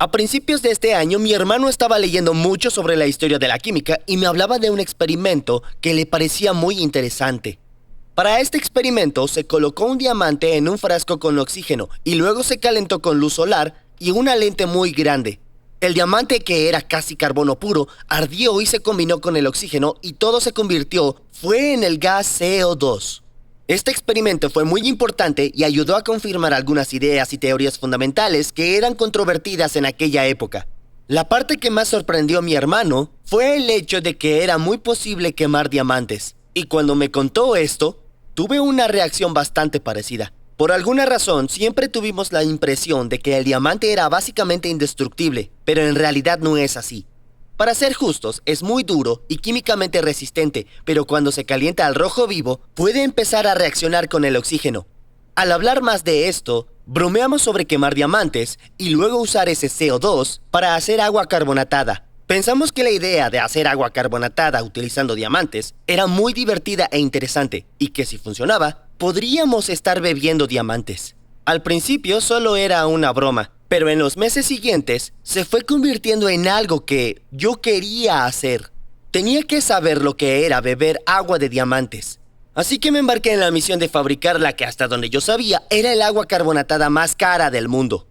A principios de este año, mi hermano estaba leyendo mucho sobre la historia de la química y me hablaba de un experimento que le parecía muy interesante. Para este experimento, se colocó un diamante en un frasco con oxígeno y luego se calentó con luz solar y una lente muy grande. El diamante, que era casi carbono puro, ardió y se combinó con el oxígeno y todo se convirtió en el gas CO2. Este experimento fue muy importante y ayudó a confirmar algunas ideas y teorías fundamentales que eran controvertidas en aquella época. La parte que más sorprendió a mi hermano fue el hecho de que era muy posible quemar diamantes. Y cuando me contó esto, tuve una reacción bastante parecida. Por alguna razón, siempre tuvimos la impresión de que el diamante era básicamente indestructible, pero en realidad no es así. Para ser justos, es muy duro y químicamente resistente, pero cuando se calienta al rojo vivo, puede empezar a reaccionar con el oxígeno. Al hablar más de esto, bromeamos sobre quemar diamantes y luego usar ese CO2 para hacer agua carbonatada. Pensamos que la idea de hacer agua carbonatada utilizando diamantes era muy divertida e interesante, y que si funcionaba, podríamos estar bebiendo diamantes. Al principio solo era una broma, pero en los meses siguientes se fue convirtiendo en algo que yo quería hacer. Tenía que saber lo que era beber agua de diamantes. Así que me embarqué en la misión de fabricar la que hasta donde yo sabía era el agua carbonatada más cara del mundo.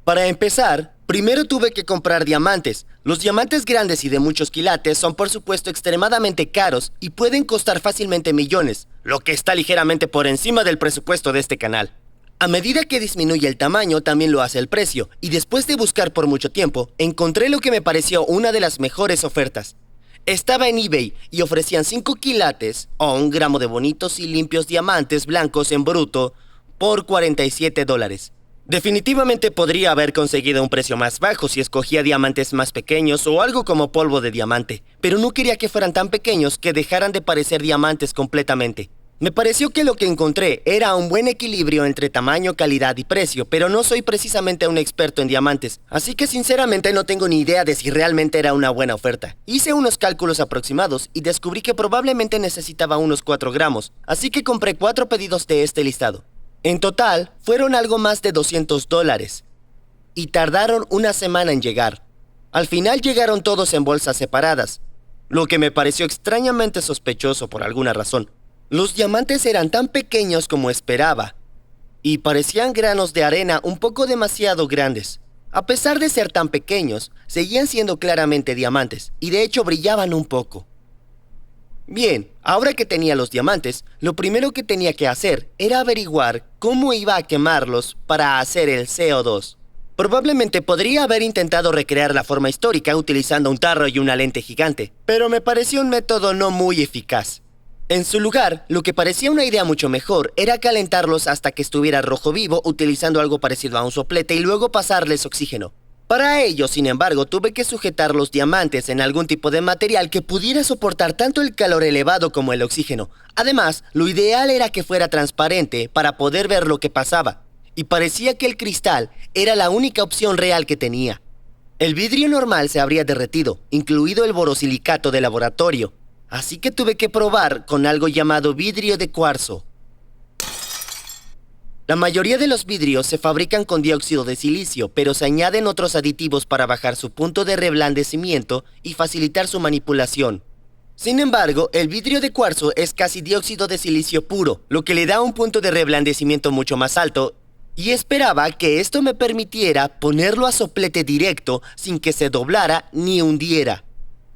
Para empezar, primero tuve que comprar diamantes. Los diamantes grandes y de muchos quilates son por supuesto extremadamente caros y pueden costar fácilmente millones, lo que está ligeramente por encima del presupuesto de este canal. A medida que disminuye el tamaño, también lo hace el precio, y después de buscar por mucho tiempo, encontré lo que me pareció una de las mejores ofertas. Estaba en eBay y ofrecían 5 quilates o 1 gramo de bonitos y limpios diamantes blancos en bruto por $47. Definitivamente podría haber conseguido un precio más bajo si escogía diamantes más pequeños o algo como polvo de diamante, pero no quería que fueran tan pequeños que dejaran de parecer diamantes completamente. Me pareció que lo que encontré era un buen equilibrio entre tamaño, calidad y precio, pero no soy precisamente un experto en diamantes, así que sinceramente no tengo ni idea de si realmente era una buena oferta. Hice unos cálculos aproximados y descubrí que probablemente necesitaba unos 4 gramos, así que compré 4 pedidos de este listado. En total, fueron algo más de $200, y tardaron una semana en llegar. Al final llegaron todos en bolsas separadas, lo que me pareció extrañamente sospechoso por alguna razón. Los diamantes eran tan pequeños como esperaba, y parecían granos de arena un poco demasiado grandes. A pesar de ser tan pequeños, seguían siendo claramente diamantes, y de hecho brillaban un poco. Bien, ahora que tenía los diamantes, lo primero que tenía que hacer era averiguar cómo iba a quemarlos para hacer el CO2. Probablemente podría haber intentado recrear la forma histórica utilizando un tarro y una lente gigante, pero me pareció un método no muy eficaz. En su lugar, lo que parecía una idea mucho mejor era calentarlos hasta que estuviera rojo vivo utilizando algo parecido a un soplete y luego pasarles oxígeno. Para ello, sin embargo, tuve que sujetar los diamantes en algún tipo de material que pudiera soportar tanto el calor elevado como el oxígeno. Además, lo ideal era que fuera transparente para poder ver lo que pasaba, y parecía que el cristal era la única opción real que tenía. El vidrio normal se habría derretido, incluido el borosilicato de laboratorio, así que tuve que probar con algo llamado vidrio de cuarzo. La mayoría de los vidrios se fabrican con dióxido de silicio, pero se añaden otros aditivos para bajar su punto de reblandecimiento y facilitar su manipulación. Sin embargo, el vidrio de cuarzo es casi dióxido de silicio puro, lo que le da un punto de reblandecimiento mucho más alto, y esperaba que esto me permitiera ponerlo a soplete directo sin que se doblara ni hundiera.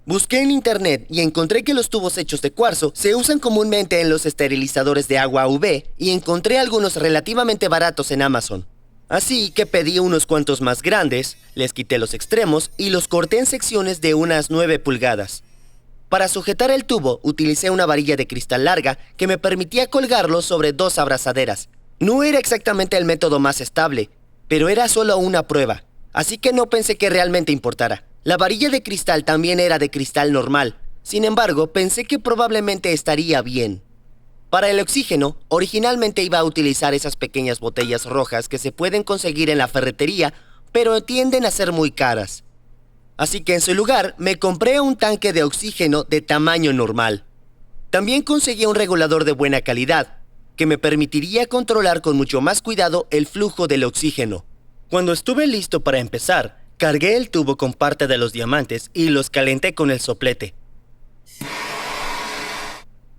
Busqué en internet y encontré que los tubos hechos de cuarzo se usan comúnmente en los esterilizadores de agua UV y encontré algunos relativamente baratos en Amazon. Así que pedí unos cuantos más grandes, les quité los extremos y los corté en secciones de unas 9 pulgadas. Para sujetar el tubo utilicé una varilla de cristal larga que me permitía colgarlo sobre 2 abrazaderas. No era exactamente el método más estable, pero era solo una prueba, así que no pensé que realmente importara. La varilla de cristal también era de cristal normal. Sin embargo, pensé que probablemente estaría bien. Para el oxígeno, originalmente iba a utilizar esas pequeñas botellas rojas que se pueden conseguir en la ferretería, pero tienden a ser muy caras. Así que en su lugar, me compré un tanque de oxígeno de tamaño normal. También conseguí un regulador de buena calidad, que me permitiría controlar con mucho más cuidado el flujo del oxígeno. Cuando estuve listo para empezar, Cargué el tubo con parte de los diamantes y los calenté con el soplete.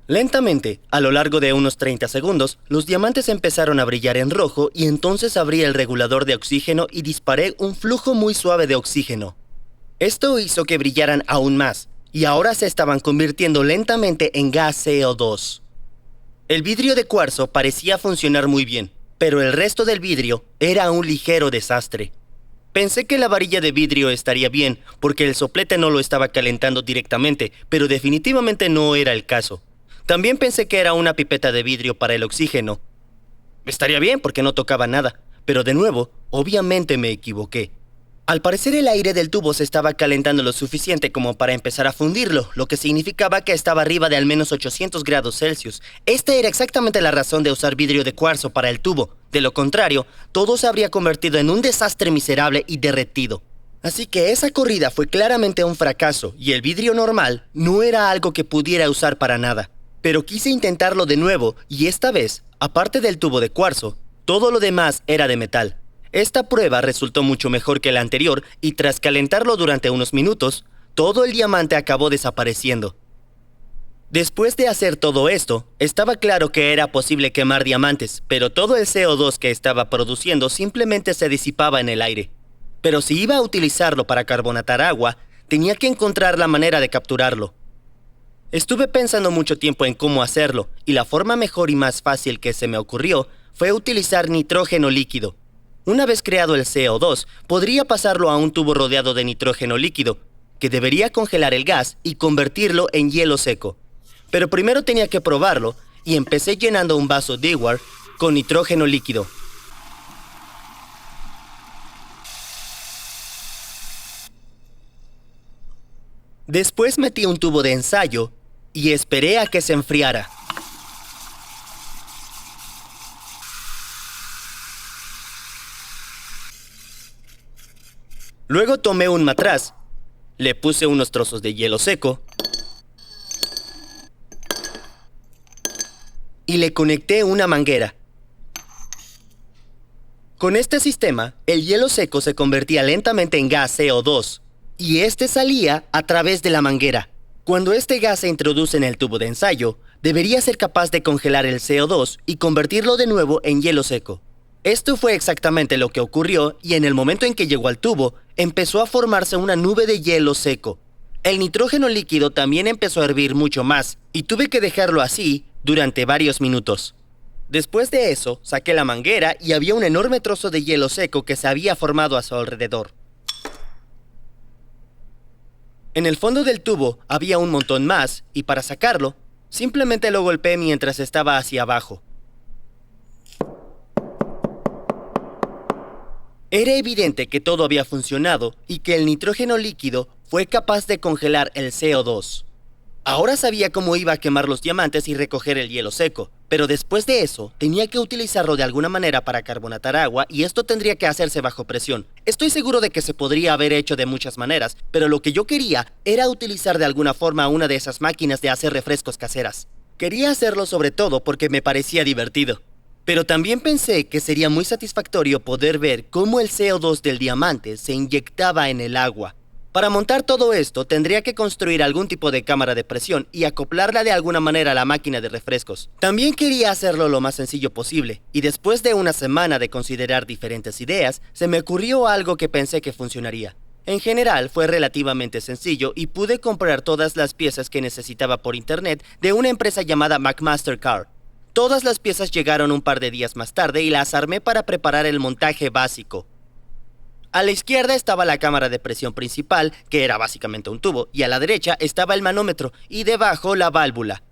Lentamente, a lo largo de unos 30 segundos, los diamantes empezaron a brillar en rojo y entonces abrí el regulador de oxígeno y disparé un flujo muy suave de oxígeno. Esto hizo que brillaran aún más, y ahora se estaban convirtiendo lentamente en gas CO2. El vidrio de cuarzo parecía funcionar muy bien, pero el resto del vidrio era un ligero desastre. Pensé que la varilla de vidrio estaría bien, porque el soplete no lo estaba calentando directamente, pero definitivamente no era el caso. También pensé que era una pipeta de vidrio para el oxígeno. Estaría bien porque no tocaba nada, pero de nuevo, obviamente me equivoqué. Al parecer el aire del tubo se estaba calentando lo suficiente como para empezar a fundirlo, lo que significaba que estaba arriba de al menos 800 grados Celsius. Esta era exactamente la razón de usar vidrio de cuarzo para el tubo. De lo contrario, todo se habría convertido en un desastre miserable y derretido. Así que esa corrida fue claramente un fracaso y el vidrio normal no era algo que pudiera usar para nada. Pero quise intentarlo de nuevo y esta vez, aparte del tubo de cuarzo, todo lo demás era de metal. Esta prueba resultó mucho mejor que la anterior y tras calentarlo durante unos minutos, todo el diamante acabó desapareciendo. Después de hacer todo esto, estaba claro que era posible quemar diamantes, pero todo el CO2 que estaba produciendo simplemente se disipaba en el aire. Pero si iba a utilizarlo para carbonatar agua, tenía que encontrar la manera de capturarlo. Estuve pensando mucho tiempo en cómo hacerlo, y la forma mejor y más fácil que se me ocurrió fue utilizar nitrógeno líquido. Una vez creado el CO2, podría pasarlo a un tubo rodeado de nitrógeno líquido, que debería congelar el gas y convertirlo en hielo seco. Pero primero tenía que probarlo, y empecé llenando un vaso Dewar con nitrógeno líquido. Después metí un tubo de ensayo y esperé a que se enfriara. Luego tomé un matraz, le puse unos trozos de hielo seco y le conecté una manguera. Con este sistema, el hielo seco se convertía lentamente en gas CO2 y este salía a través de la manguera. Cuando este gas se introduce en el tubo de ensayo, debería ser capaz de congelar el CO2 y convertirlo de nuevo en hielo seco. Esto fue exactamente lo que ocurrió y en el momento en que llegó al tubo, empezó a formarse una nube de hielo seco. El nitrógeno líquido también empezó a hervir mucho más y tuve que dejarlo así durante varios minutos. Después de eso, saqué la manguera y había un enorme trozo de hielo seco que se había formado a su alrededor. En el fondo del tubo había un montón más y para sacarlo, simplemente lo golpeé mientras estaba hacia abajo. Era evidente que todo había funcionado y que el nitrógeno líquido fue capaz de congelar el CO2. Ahora sabía cómo iba a quemar los diamantes y recoger el hielo seco, pero después de eso tenía que utilizarlo de alguna manera para carbonatar agua y esto tendría que hacerse bajo presión. Estoy seguro de que se podría haber hecho de muchas maneras, pero lo que yo quería era utilizar de alguna forma una de esas máquinas de hacer refrescos caseras. Quería hacerlo sobre todo porque me parecía divertido. Pero también pensé que sería muy satisfactorio poder ver cómo el CO2 del diamante se inyectaba en el agua. Para montar todo esto, tendría que construir algún tipo de cámara de presión y acoplarla de alguna manera a la máquina de refrescos. También quería hacerlo lo más sencillo posible, y después de una semana de considerar diferentes ideas, se me ocurrió algo que pensé que funcionaría. En general, fue relativamente sencillo y pude comprar todas las piezas que necesitaba por internet de una empresa llamada McMaster-Carr. Todas las piezas llegaron un par de días más tarde y las armé para preparar el montaje básico. A la izquierda estaba la cámara de presión principal, que era básicamente un tubo, y a la derecha estaba el manómetro, y debajo la válvula.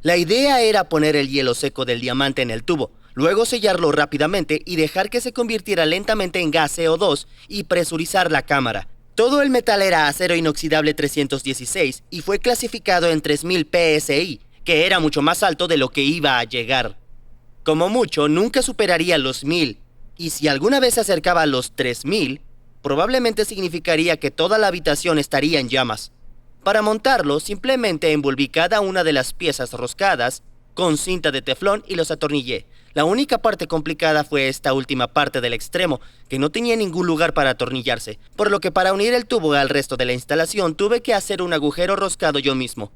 La idea era poner el hielo seco del diamante en el tubo, luego sellarlo rápidamente y dejar que se convirtiera lentamente en gas CO2 y presurizar la cámara. Todo el metal era acero inoxidable 316 y fue clasificado en 3000 PSI, que era mucho más alto de lo que iba a llegar. Como mucho, nunca superaría los 1000. Y si alguna vez se acercaba a los 3000, probablemente significaría que toda la habitación estaría en llamas. Para montarlo, simplemente envolví cada una de las piezas roscadas con cinta de teflón y los atornillé. La única parte complicada fue esta última parte del extremo, que no tenía ningún lugar para atornillarse, por lo que para unir el tubo al resto de la instalación tuve que hacer un agujero roscado yo mismo.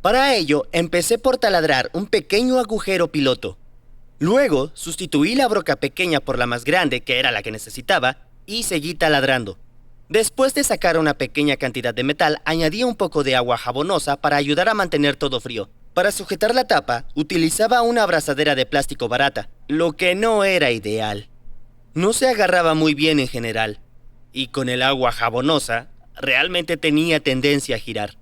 Para ello, empecé por taladrar un pequeño agujero piloto. Luego, sustituí la broca pequeña por la más grande, que era la que necesitaba, y seguí taladrando. Después de sacar una pequeña cantidad de metal, añadí un poco de agua jabonosa para ayudar a mantener todo frío. Para sujetar la tapa, utilizaba una abrazadera de plástico barata, lo que no era ideal. No se agarraba muy bien en general, y con el agua jabonosa, realmente tenía tendencia a girar.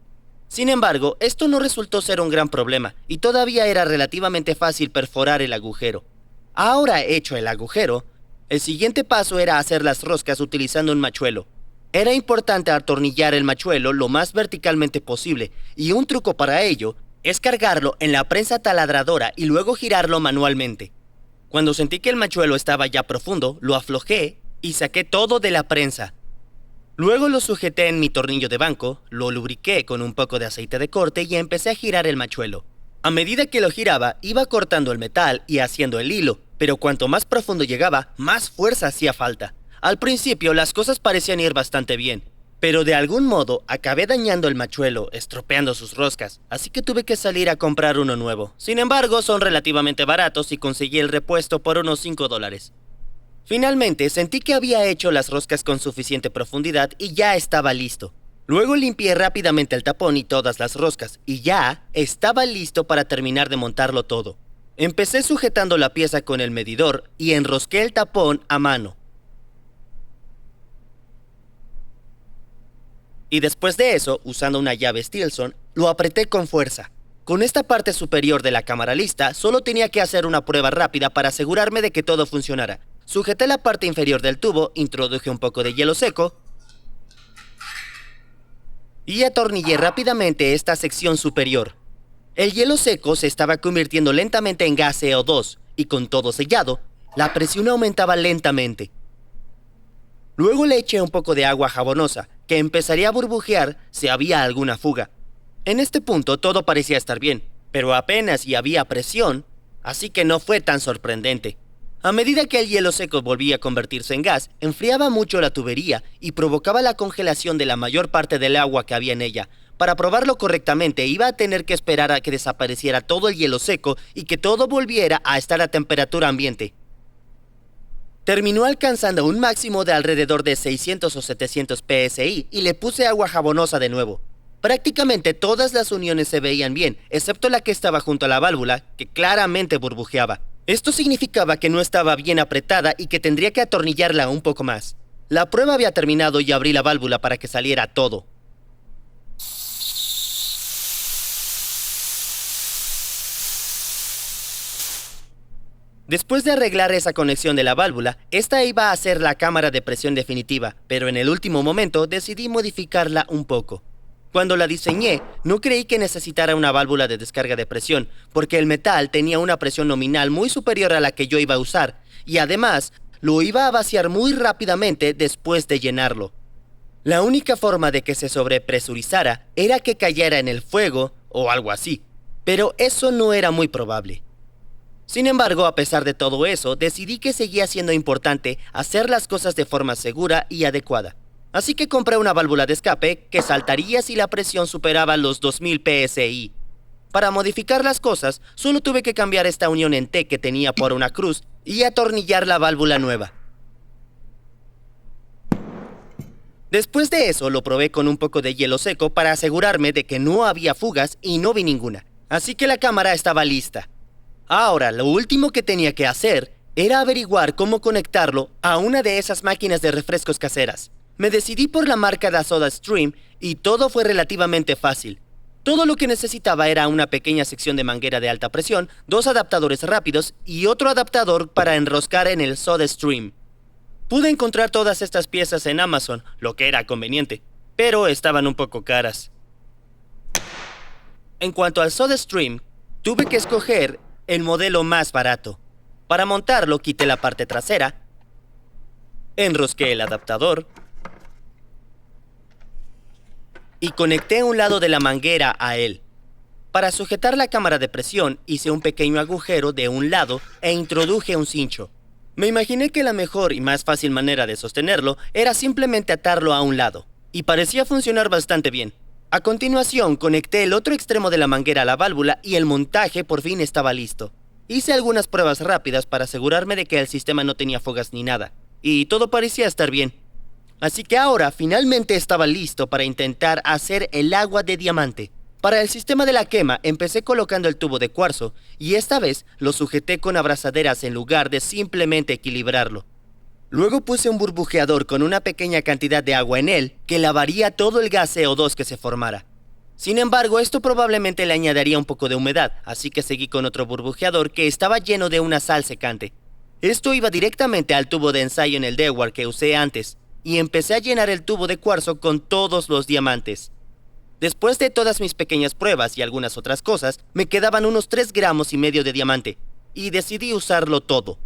Sin embargo, esto no resultó ser un gran problema, y todavía era relativamente fácil perforar el agujero. Ahora hecho el agujero, el siguiente paso era hacer las roscas utilizando un machuelo. Era importante atornillar el machuelo lo más verticalmente posible, y un truco para ello es cargarlo en la prensa taladradora y luego girarlo manualmente. Cuando sentí que el machuelo estaba ya profundo, lo aflojé y saqué todo de la prensa. Luego lo sujeté en mi tornillo de banco, lo lubriqué con un poco de aceite de corte y empecé a girar el machuelo. A medida que lo giraba, iba cortando el metal y haciendo el hilo, pero cuanto más profundo llegaba, más fuerza hacía falta. Al principio las cosas parecían ir bastante bien, pero de algún modo acabé dañando el machuelo, estropeando sus roscas, así que tuve que salir a comprar uno nuevo. Sin embargo, son relativamente baratos y conseguí el repuesto por unos $5. Finalmente, sentí que había hecho las roscas con suficiente profundidad y ya estaba listo. Luego limpié rápidamente el tapón y todas las roscas, y ya estaba listo para terminar de montarlo todo. Empecé sujetando la pieza con el medidor y enrosqué el tapón a mano. Y después de eso, usando una llave Stilson, lo apreté con fuerza. Con esta parte superior de la cámara lista, solo tenía que hacer una prueba rápida para asegurarme de que todo funcionara. Sujeté la parte inferior del tubo, introduje un poco de hielo seco y atornillé rápidamente esta sección superior. El hielo seco se estaba convirtiendo lentamente en gas CO2 y con todo sellado, la presión aumentaba lentamente. Luego le eché un poco de agua jabonosa, que empezaría a burbujear si había alguna fuga. En este punto todo parecía estar bien, pero apenas si había presión, así que no fue tan sorprendente. A medida que el hielo seco volvía a convertirse en gas, enfriaba mucho la tubería y provocaba la congelación de la mayor parte del agua que había en ella. Para probarlo correctamente, iba a tener que esperar a que desapareciera todo el hielo seco y que todo volviera a estar a temperatura ambiente. Terminó alcanzando un máximo de alrededor de 600 o 700 psi y le puse agua jabonosa de nuevo. Prácticamente todas las uniones se veían bien, excepto la que estaba junto a la válvula, que claramente burbujeaba. Esto significaba que no estaba bien apretada y que tendría que atornillarla un poco más. La prueba había terminado y abrí la válvula para que saliera todo. Después de arreglar esa conexión de la válvula, esta iba a ser la cámara de presión definitiva, pero en el último momento decidí modificarla un poco. Cuando la diseñé, no creí que necesitara una válvula de descarga de presión, porque el metal tenía una presión nominal muy superior a la que yo iba a usar, y además, lo iba a vaciar muy rápidamente después de llenarlo. La única forma de que se sobrepresurizara era que cayera en el fuego o algo así, pero eso no era muy probable. Sin embargo, a pesar de todo eso, decidí que seguía siendo importante hacer las cosas de forma segura y adecuada. Así que compré una válvula de escape que saltaría si la presión superaba los 2000 psi. Para modificar las cosas, solo tuve que cambiar esta unión en T que tenía por una cruz y atornillar la válvula nueva. Después de eso, lo probé con un poco de hielo seco para asegurarme de que no había fugas y no vi ninguna. Así que la cámara estaba lista. Ahora, lo último que tenía que hacer era averiguar cómo conectarlo a una de esas máquinas de refrescos caseras. Me decidí por la marca de SodaStream y todo fue relativamente fácil. Todo lo que necesitaba era una pequeña sección de manguera de alta presión, 2 adaptadores rápidos y otro adaptador para enroscar en el SodaStream. Pude encontrar todas estas piezas en Amazon, lo que era conveniente, pero estaban un poco caras. En cuanto al SodaStream, tuve que escoger el modelo más barato. Para montarlo, quité la parte trasera, enrosqué el adaptador y conecté un lado de la manguera a él. Para sujetar la cámara de presión, hice un pequeño agujero de un lado e introduje un cincho. Me imaginé que la mejor y más fácil manera de sostenerlo era simplemente atarlo a un lado, y parecía funcionar bastante bien. A continuación, conecté el otro extremo de la manguera a la válvula y el montaje por fin estaba listo. Hice algunas pruebas rápidas para asegurarme de que el sistema no tenía fugas ni nada, y todo parecía estar bien. Así que ahora finalmente estaba listo para intentar hacer el agua de diamante. Para el sistema de la quema empecé colocando el tubo de cuarzo y esta vez lo sujeté con abrazaderas en lugar de simplemente equilibrarlo. Luego puse un burbujeador con una pequeña cantidad de agua en él que lavaría todo el gas CO2 que se formara. Sin embargo, esto probablemente le añadiría un poco de humedad, así que seguí con otro burbujeador que estaba lleno de una sal secante. Esto iba directamente al tubo de ensayo en el Dewar que usé antes, y empecé a llenar el tubo de cuarzo con todos los diamantes. Después de todas mis pequeñas pruebas y algunas otras cosas, me quedaban unos 3,5 gramos de diamante, y decidí usarlo todo.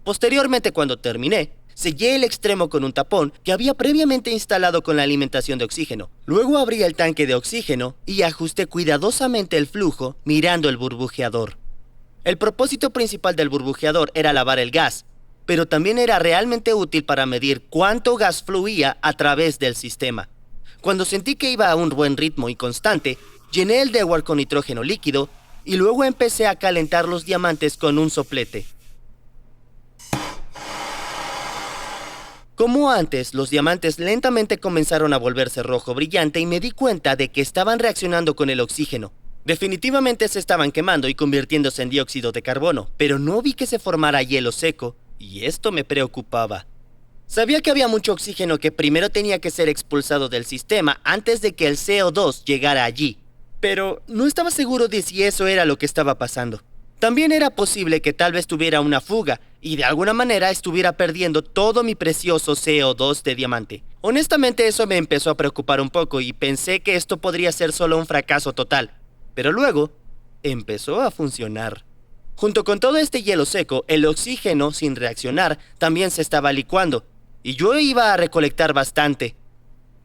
Posteriormente, cuando terminé, sellé el extremo con un tapón que había previamente instalado con la alimentación de oxígeno. Luego abrí el tanque de oxígeno y ajusté cuidadosamente el flujo mirando el burbujeador. El propósito principal del burbujeador era lavar el gas, pero también era realmente útil para medir cuánto gas fluía a través del sistema. Cuando sentí que iba a un buen ritmo y constante, llené el Dewar con nitrógeno líquido y luego empecé a calentar los diamantes con un soplete. Como antes, los diamantes lentamente comenzaron a volverse rojo brillante y me di cuenta de que estaban reaccionando con el oxígeno. Definitivamente se estaban quemando y convirtiéndose en dióxido de carbono, pero no vi que se formara hielo seco, y esto me preocupaba. Sabía que había mucho oxígeno que primero tenía que ser expulsado del sistema antes de que el CO2 llegara allí, pero no estaba seguro de si eso era lo que estaba pasando. También era posible que tal vez tuviera una fuga y de alguna manera estuviera perdiendo todo mi precioso CO2 de diamante. Honestamente eso me empezó a preocupar un poco y pensé que esto podría ser solo un fracaso total, pero luego empezó a funcionar. Junto con todo este hielo seco, el oxígeno, sin reaccionar, también se estaba licuando, y yo iba a recolectar bastante.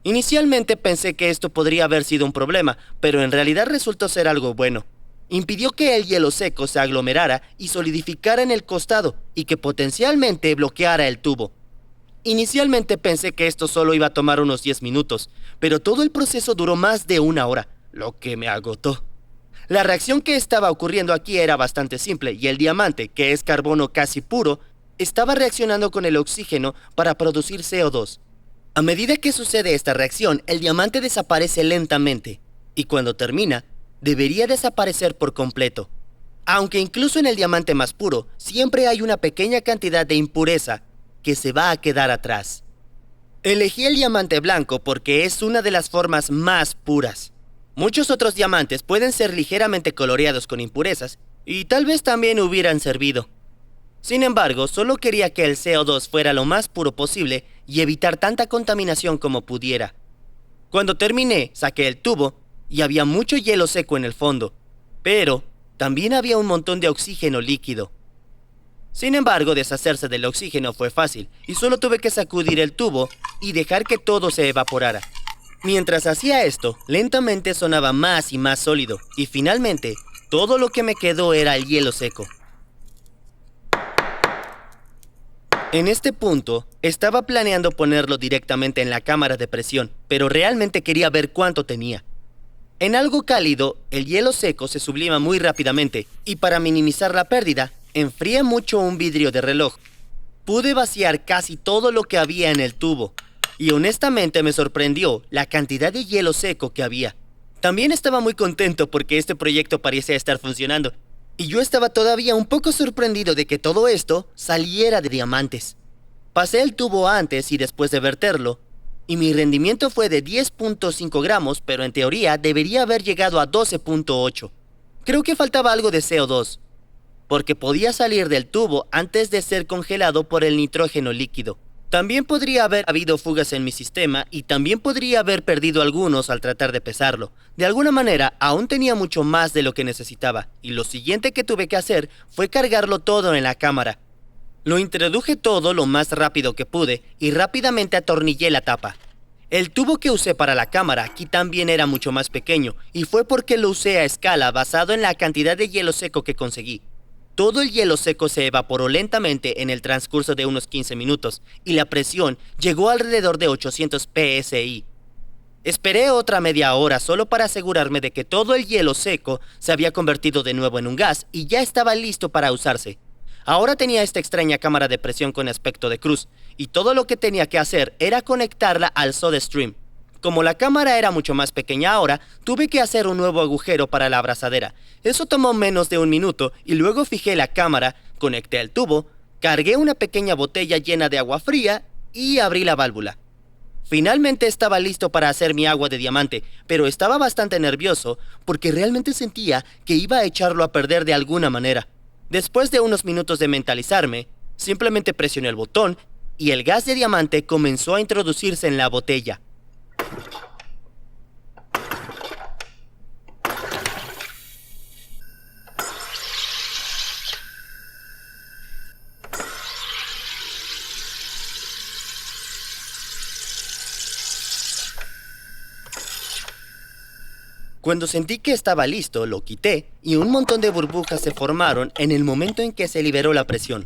Inicialmente pensé que esto podría haber sido un problema, pero en realidad resultó ser algo bueno. Impidió que el hielo seco se aglomerara y solidificara en el costado, y que potencialmente bloqueara el tubo. Inicialmente pensé que esto solo iba a tomar unos 10 minutos, pero todo el proceso duró más de 1 hora, lo que me agotó. La reacción que estaba ocurriendo aquí era bastante simple y el diamante, que es carbono casi puro, estaba reaccionando con el oxígeno para producir CO2. A medida que sucede esta reacción, el diamante desaparece lentamente y cuando termina, debería desaparecer por completo. Aunque incluso en el diamante más puro, siempre hay una pequeña cantidad de impureza que se va a quedar atrás. Elegí el diamante blanco porque es una de las formas más puras. Muchos otros diamantes pueden ser ligeramente coloreados con impurezas y tal vez también hubieran servido. Sin embargo, solo quería que el CO2 fuera lo más puro posible y evitar tanta contaminación como pudiera. Cuando terminé, saqué el tubo y había mucho hielo seco en el fondo, pero también había un montón de oxígeno líquido. Sin embargo, deshacerse del oxígeno fue fácil y solo tuve que sacudir el tubo y dejar que todo se evaporara. Mientras hacía esto, lentamente sonaba más y más sólido, y finalmente, todo lo que me quedó era el hielo seco. En este punto, estaba planeando ponerlo directamente en la cámara de presión, pero realmente quería ver cuánto tenía. En algo cálido, el hielo seco se sublima muy rápidamente, y para minimizar la pérdida, enfrié mucho un vidrio de reloj. Pude vaciar casi todo lo que había en el tubo. Y honestamente me sorprendió la cantidad de hielo seco que había. También estaba muy contento porque este proyecto parecía estar funcionando. Y yo estaba todavía un poco sorprendido de que todo esto saliera de diamantes. Pasé el tubo antes y después de verterlo, y mi rendimiento fue de 10,5 gramos, pero en teoría debería haber llegado a 12,8. Creo que faltaba algo de CO2, porque podía salir del tubo antes de ser congelado por el nitrógeno líquido. También podría haber habido fugas en mi sistema y también podría haber perdido algunos al tratar de pesarlo. De alguna manera, aún tenía mucho más de lo que necesitaba, y lo siguiente que tuve que hacer fue cargarlo todo en la cámara. Lo introduje todo lo más rápido que pude y rápidamente atornillé la tapa. El tubo que usé para la cámara aquí también era mucho más pequeño, y fue porque lo usé a escala basado en la cantidad de hielo seco que conseguí. Todo el hielo seco se evaporó lentamente en el transcurso de unos 15 minutos, y la presión llegó alrededor de 800 psi. Esperé otra media hora solo para asegurarme de que todo el hielo seco se había convertido de nuevo en un gas y ya estaba listo para usarse. Ahora tenía esta extraña cámara de presión con aspecto de cruz, y todo lo que tenía que hacer era conectarla al SodaStream. Como la cámara era mucho más pequeña ahora, tuve que hacer un nuevo agujero para la abrazadera. Eso tomó menos de un minuto y luego fijé la cámara, conecté el tubo, cargué una pequeña botella llena de agua fría y abrí la válvula. Finalmente estaba listo para hacer mi agua de diamante, pero estaba bastante nervioso porque realmente sentía que iba a echarlo a perder de alguna manera. Después de unos minutos de mentalizarme, simplemente presioné el botón y el gas de diamante comenzó a introducirse en la botella. Cuando sentí que estaba listo, lo quité y un montón de burbujas se formaron en el momento en que se liberó la presión.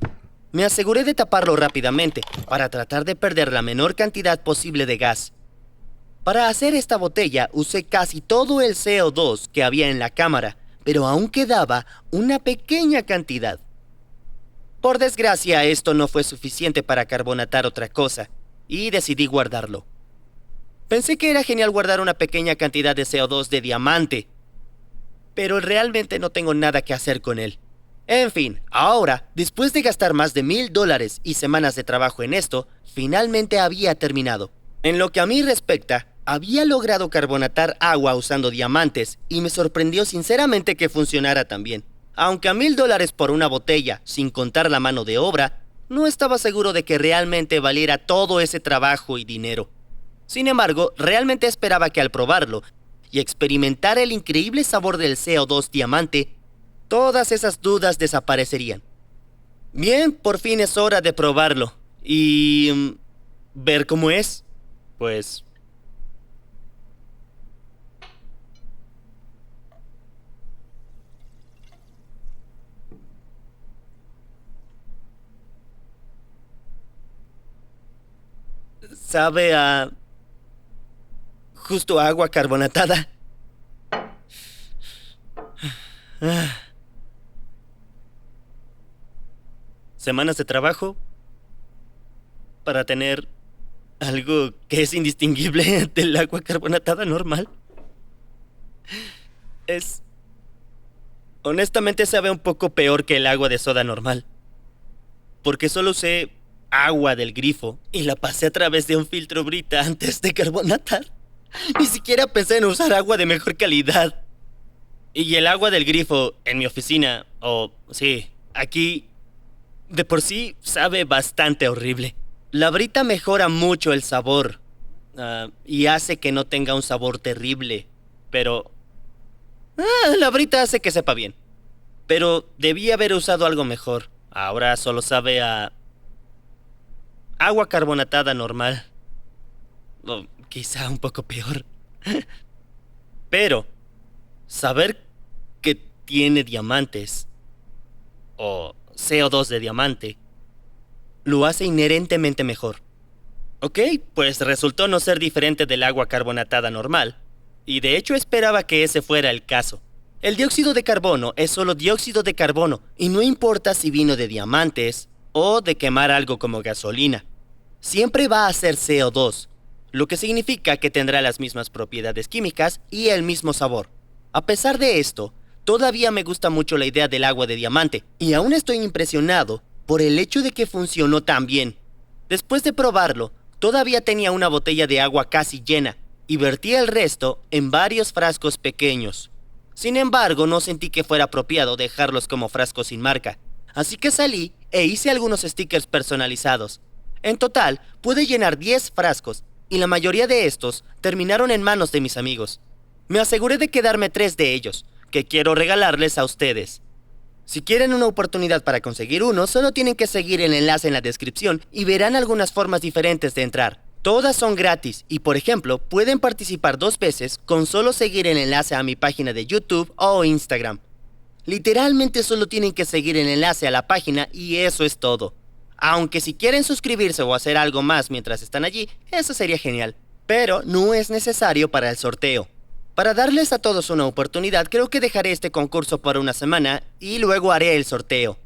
Me aseguré de taparlo rápidamente para tratar de perder la menor cantidad posible de gas. Para hacer esta botella usé casi todo el CO2 que había en la cámara, pero aún quedaba una pequeña cantidad. Por desgracia, esto no fue suficiente para carbonatar otra cosa, y decidí guardarlo. Pensé que era genial guardar una pequeña cantidad de CO2 de diamante, pero realmente no tengo nada que hacer con él. En fin, ahora, después de gastar más de $1000 y semanas de trabajo en esto, finalmente había terminado. En lo que a mí respecta, había logrado carbonatar agua usando diamantes y me sorprendió sinceramente que funcionara tan bien. Aunque a $1000 por una botella, sin contar la mano de obra, no estaba seguro de que realmente valiera todo ese trabajo y dinero. Sin embargo, realmente esperaba que al probarlo y experimentar el increíble sabor del CO2 diamante, todas esas dudas desaparecerían. Bien, por fin es hora de probarlo y ver cómo es. Pues sabe a justo agua carbonatada. Semanas de trabajo para tener algo que es indistinguible del agua carbonatada normal. Honestamente sabe un poco peor que el agua de soda normal, porque solo usé agua del grifo y la pasé a través de un filtro Brita antes de carbonatar. Ni siquiera pensé en usar agua de mejor calidad. Y el agua del grifo en mi oficina, sí, aquí, de por sí sabe bastante horrible. La Brita mejora mucho el sabor y hace que no tenga un sabor terrible, pero la Brita hace que sepa bien. Pero debí haber usado algo mejor. Ahora solo sabe a agua carbonatada normal. O quizá un poco peor. Pero saber que tiene diamantes o CO2 de diamante lo hace inherentemente mejor. Ok, pues resultó no ser diferente del agua carbonatada normal, y de hecho esperaba que ese fuera el caso. El dióxido de carbono es solo dióxido de carbono, y no importa si vino de diamantes o de quemar algo como gasolina. Siempre va a ser CO2, lo que significa que tendrá las mismas propiedades químicas y el mismo sabor. A pesar de esto, todavía me gusta mucho la idea del agua de diamante, y aún estoy impresionado por el hecho de que funcionó tan bien. Después de probarlo, todavía tenía una botella de agua casi llena, y vertí el resto en varios frascos pequeños. Sin embargo, no sentí que fuera apropiado dejarlos como frascos sin marca, así que salí e hice algunos stickers personalizados. En total, pude llenar 10 frascos, y la mayoría de estos terminaron en manos de mis amigos. Me aseguré de quedarme 3 de ellos, que quiero regalarles a ustedes. Si quieren una oportunidad para conseguir uno, solo tienen que seguir el enlace en la descripción y verán algunas formas diferentes de entrar. Todas son gratis y, por ejemplo, pueden participar 2 veces con solo seguir el enlace a mi página de YouTube o Instagram. Literalmente solo tienen que seguir el enlace a la página y eso es todo. Aunque si quieren suscribirse o hacer algo más mientras están allí, eso sería genial. Pero no es necesario para el sorteo. Para darles a todos una oportunidad, creo que dejaré este concurso por una semana y luego haré el sorteo.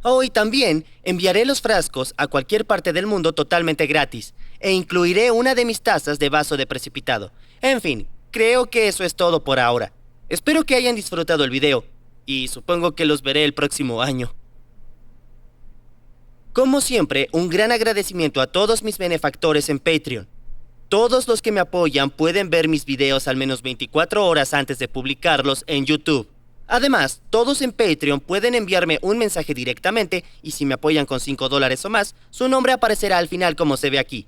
Oh, y también enviaré los frascos a cualquier parte del mundo totalmente gratis, e incluiré una de mis tazas de vaso de precipitado. En fin, creo que eso es todo por ahora. Espero que hayan disfrutado el video, y supongo que los veré el próximo año. Como siempre, un gran agradecimiento a todos mis benefactores en Patreon. Todos los que me apoyan pueden ver mis videos al menos 24 horas antes de publicarlos en YouTube. Además, todos en Patreon pueden enviarme un mensaje directamente y si me apoyan con $5 o más, su nombre aparecerá al final como se ve aquí.